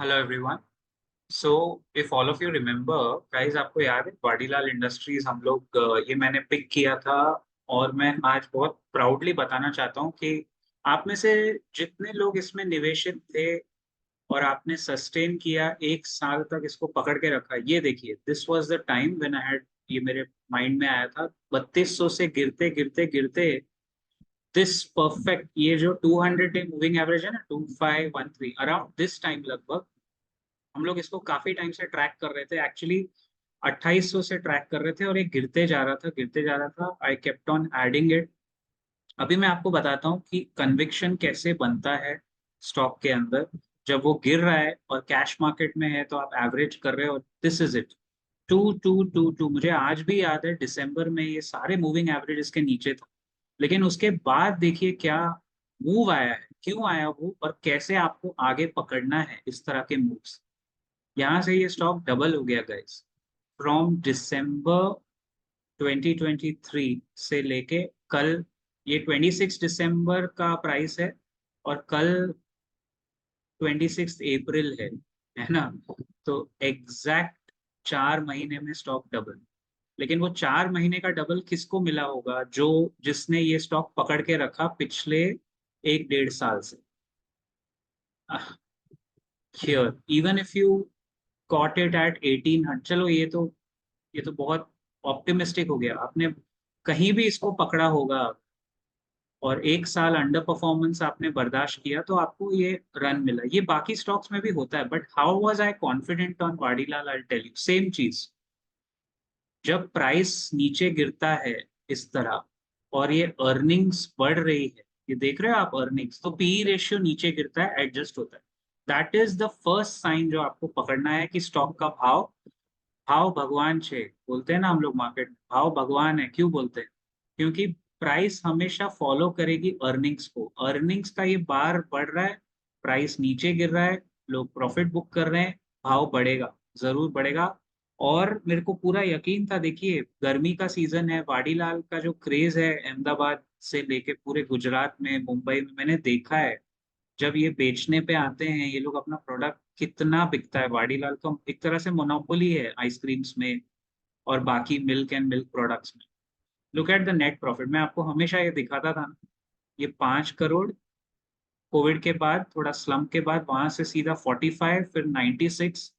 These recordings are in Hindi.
Hello everyone. So if all of you remember guys, आपको याद है वाडीलाल इंडस्ट्रीज हम लोग ये मैंने पिक किया था। और मैं आज बहुत प्राउडली बताना चाहता हूँ कि आप में से जितने लोग इसमें निवेशित थे और आपने सस्टेन किया, एक साल तक इसको पकड़ के रखा, ये देखिए, this was the time when I had, ये मेरे माइंड में आया था 3200 से गिरते गिरते गिरते दिस परफेक्ट, ये जो 200 डे मूविंग एवरेज है ना, 2513, अराउंड दिस टाइम लगभग हम लोग इसको काफी टाइम से ट्रैक कर रहे थे। एक्चुअली 2800 से ट्रैक कर रहे थे और ये गिरते जा रहा था, गिरते जा रहा था। I kept on adding it. अभी मैं आपको बताता हूँ कि कन्विक्शन कैसे बनता है स्टॉक के अंदर। जब वो गिर रहा है और कैश मार्केट में है तो आप एवरेज कर रहे हो, दिस इज इट। 2222, मुझे आज भी याद है दिसंबर में ये सारे मूविंग एवरेज इसके नीचे था। लेकिन उसके बाद देखिए क्या मूव आया है, क्यों आया वो, और कैसे आपको आगे पकड़ना है इस तरह के मूव्स। यहाँ से ये स्टॉक डबल हो गया गाइस, फ्रॉम दिसंबर 2023 से लेके कल। ये 26 दिसंबर का प्राइस है और कल 26 अप्रैल है ना। तो एग्जैक्ट 4 महीने में स्टॉक डबल। लेकिन वो 4 महीने का डबल किसको मिला होगा? जो जिसने ये स्टॉक पकड़ के रखा पिछले 1 डेढ़ साल से। Here even if you cot it at 1800, चलो ये तो बहुत ऑप्टिमिस्टिक हो गया। आपने कहीं भी इसको पकड़ा होगा और एक साल अंडर परफॉर्मेंस आपने बर्दाश्त किया तो आपको ये रन मिला। ये बाकी स्टॉक्स में भी होता है, but how was I confident on Vadilal? I tell you same चीज। जब प्राइस नीचे गिरता है इस तरह और ये अर्निंग्स बढ़ रही है, ये देख रहे हो आप अर्निंग्स, तो पीई रेशियो नीचे गिरता है, एडजस्ट होता है। That is the first sign जो आपको पकड़ना है कि स्टॉक का भाव, भाव भगवान छे बोलते हैं ना हम लोग मार्केट में, भाव भगवान है। क्यों बोलते हैं? क्योंकि प्राइस हमेशा फॉलो करेगी अर्निंग्स को। अर्निंग्स का ये बार बढ़ रहा है, प्राइस नीचे गिर रहा है, लोग प्रॉफिट बुक कर रहे हैं, भाव बढ़ेगा, जरूर बढ़ेगा। और मेरे को पूरा यकीन था। देखिए गर्मी का सीजन है, वाडीलाल का जो क्रेज है अहमदाबाद से लेके पूरे गुजरात में, मुंबई में, मैंने देखा है जब ये बेचने पे आते हैं ये लोग अपना प्रोडक्ट, कितना बिकता है। वाडीलाल का एक तरह से मोनोपोली है आइसक्रीम्स में और बाकी मिल्क एंड मिल्क प्रोडक्ट्स में। Look at the net profit, मैं आपको हमेशा ये दिखाता था ना, ये 5 करोड़, कोविड के बाद थोड़ा स्लम के बाद वहां से सीधा 45, फिर 96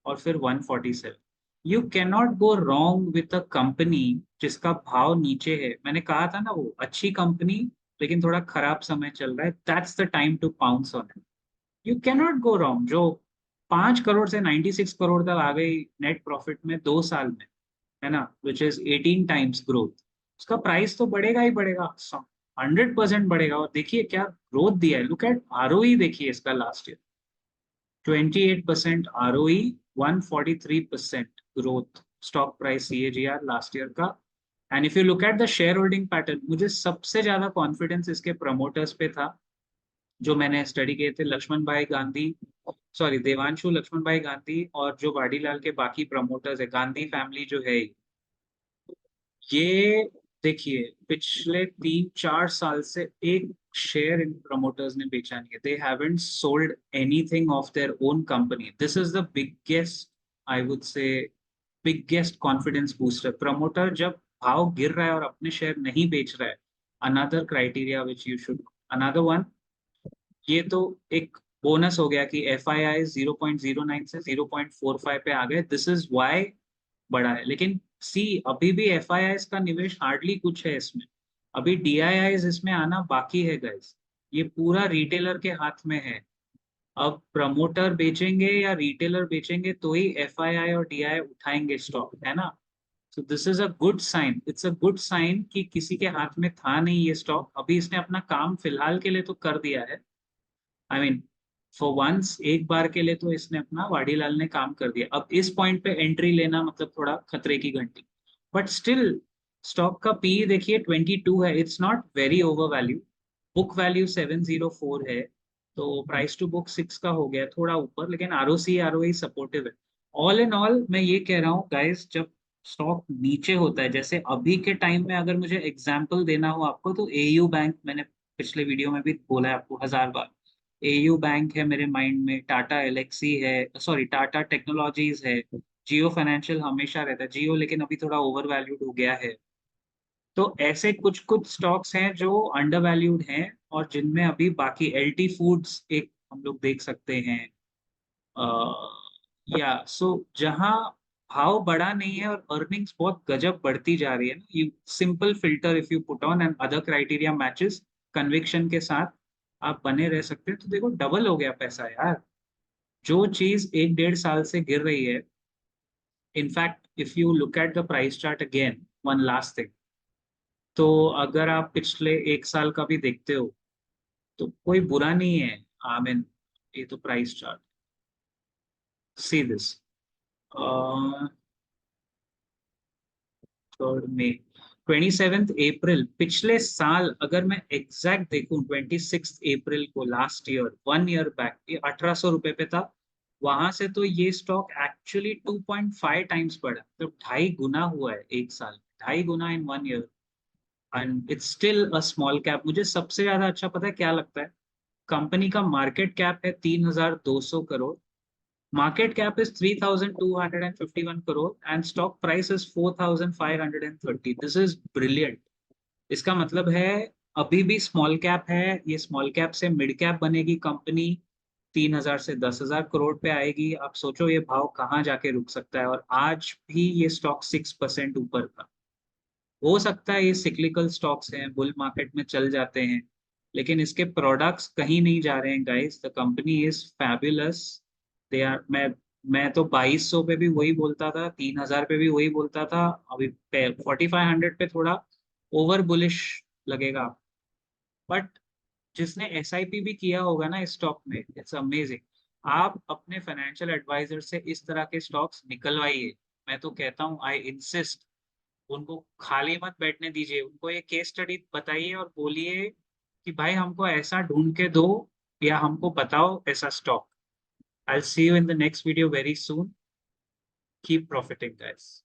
और फिर 147। You can not go wrong with a company जिसका भाव नीचे है। मैंने कहा था ना, वो अच्छी कंपनी लेकिन थोड़ा खराब समय चल रहा है, that's the time to pounce on it. You can not go wrong. जो 5 करोड़ से 96 करोड़ तक आ गई नेट प्रॉफिट में 2 साल में, है ना, विच इज 18 टाइम्स ग्रोथ, उसका प्राइस तो बढ़ेगा ही बढ़ेगा, 100% बढ़ेगा। और देखिए क्या ग्रोथ दिया है, लुक एट आरओई, देखिए इसका last year 28% ROE, 143% growth, stock price CAGR last year का। And if you look at the share holding pattern, मुझे सबसे ज्यादा कॉन्फिडेंस इसके प्रमोटर्स पे था जो मैंने स्टडी किए थे, लक्ष्मण भाई गांधी, सॉरी देवांशु लक्ष्मण भाई गांधी, और जो वाडीलाल के बाकी प्रमोटर्स है, गांधी फैमिली जो है ये। देखिए पिछले 3 4 साल से एक शेयर इन प्रमोटर्स ने बेचा नहीं है। They haven't sold anything of their own company. This is the biggest, I would say biggest confidence booster. Promoter जब भाव गिर रहा है और अपने शेयर नहीं बेच रहा है, another criteria which you should, another one, ये तो एक बोनस हो गया कि एफ आई आई 0.09 से 0.45 पे आ गए, दिस इज वाई बढ़ा है। लेकिन सी, अभी भी एफ आई आई का निवेश हार्डली कुछ है इसमें, अभी डी आई आई इसमें आना बाकी है गाइस। ये पूरा रिटेलर के हाथ में है। अब प्रमोटर बेचेंगे या रिटेलर बेचेंगे तो ही एफ आई आई और डी आई उठाएंगे स्टॉक, है ना। तो this is a good sign, it's a good sign कि किसी के हाथ में था नहीं ये स्टॉक, अभी इसने अपना काम फिलहाल के लिए तो कर दिया है। आई मीन फॉर वंस, एक बार के लिए तो इसने अपना, वाडीलाल ने काम कर दिया। अब इस पॉइंट पे एंट्री लेना मतलब थोड़ा खतरे की घंटी। बट स्टिल स्टॉक का पी देखिए 22 है, it's not very over value. Book value 704 है, तो प्राइस टू बुक 6 का हो गया, थोड़ा ऊपर, लेकिन आरओसी आरओई सपोर्टिव है। ऑल इन ऑल मैं ये कह रहा हूँ गाइस, जब स्टॉक नीचे होता है, जैसे अभी के टाइम में अगर मुझे एग्जांपल देना हो आपको, तो एयू बैंक, मैंने पिछले वीडियो में भी बोला है आपको 1000 बार, एयू बैंक है मेरे माइंड में, टाटा एलेक्सी है, सॉरी टाटा टेक्नोलॉजीज है, जियो फाइनेंशियल हमेशा रहता है, जियो लेकिन अभी थोड़ा ओवर वैल्यूड हो गया है। तो ऐसे कुछ कुछ स्टॉक्स हैं जो अंडर वैल्यूड हैं, और जिनमें अभी बाकी एलटी फूड्स एक हम लोग देख सकते हैं। या सो जहां भाव बढ़ा नहीं है और अर्निंग्स बहुत गजब बढ़ती जा रही है ना, you simple filter if you put on and other criteria matches conviction के साथ आप बने रह सकते हैं, तो देखो डबल हो गया पैसा यार। जो चीज 1 डेढ़ साल से गिर रही है, in fact if you look at the price chart again, one last thing, तो अगर आप पिछले 1 साल का भी देखते हो तो कोई बुरा नहीं है। आई मीन, ये तो प्राइस चार्ट, सी दिस, 3 मई, 27 अप्रैल, पिछले साल अगर मैं एग्जैक्ट देखूं, 26 अप्रैल को लास्ट ईयर, 1 ईयर बैक, ये 1800 रुपए पे था। वहां से तो ये स्टॉक एक्चुअली 2.5 टाइम्स बढ़ा, तो 2.5 गुना हुआ है 1 साल, 2.5 गुना इन 1 year. And it's still a small cap. मुझे सबसे ज्यादा अच्छा पता है क्या लगता है, कंपनी का मार्केट कैप है 3200 crore, market cap is 3251 crore and stock price is 4530, this is brilliant। इसका मतलब है अभी भी स्मॉल कैप है, ये स्मॉल कैप से मिड कैप बनेगी कंपनी, 3000 से 10,000 करोड़ पे आएगी। आप सोचो ये भाव कहाँ जाके रुक सकता है, और आज भी ये स्टॉक 6% ऊपर था। हो सकता है ये सिक्लिकल स्टॉक्स हैं, बुल मार्केट में चल जाते हैं, लेकिन इसके प्रोडक्ट्स कहीं नहीं जा रहे हैं guys, the company is fabulous. They are, मैं तो 2200 पे भी वही बोलता था, 3000 पे भी वही बोलता था, अभी 4500 पे थोड़ा ओवर बुलिश लगेगा, बट जिसने एसआईपी भी किया होगा ना इस स्टॉक में, इट्स अमेजिंग। आप अपने फाइनेंशियल एडवाइजर से इस तरह के स्टॉक्स निकलवाइए। मैं तो कहता हूँ, आई इंसिस्ट, उनको खाली मत बैठने दीजिए, उनको ये केस स्टडी बताइए और बोलिए कि भाई हमको ऐसा ढूंढ के दो, या हमको बताओ ऐसा stock. I will see you in the next video very soon. Keep profiting guys.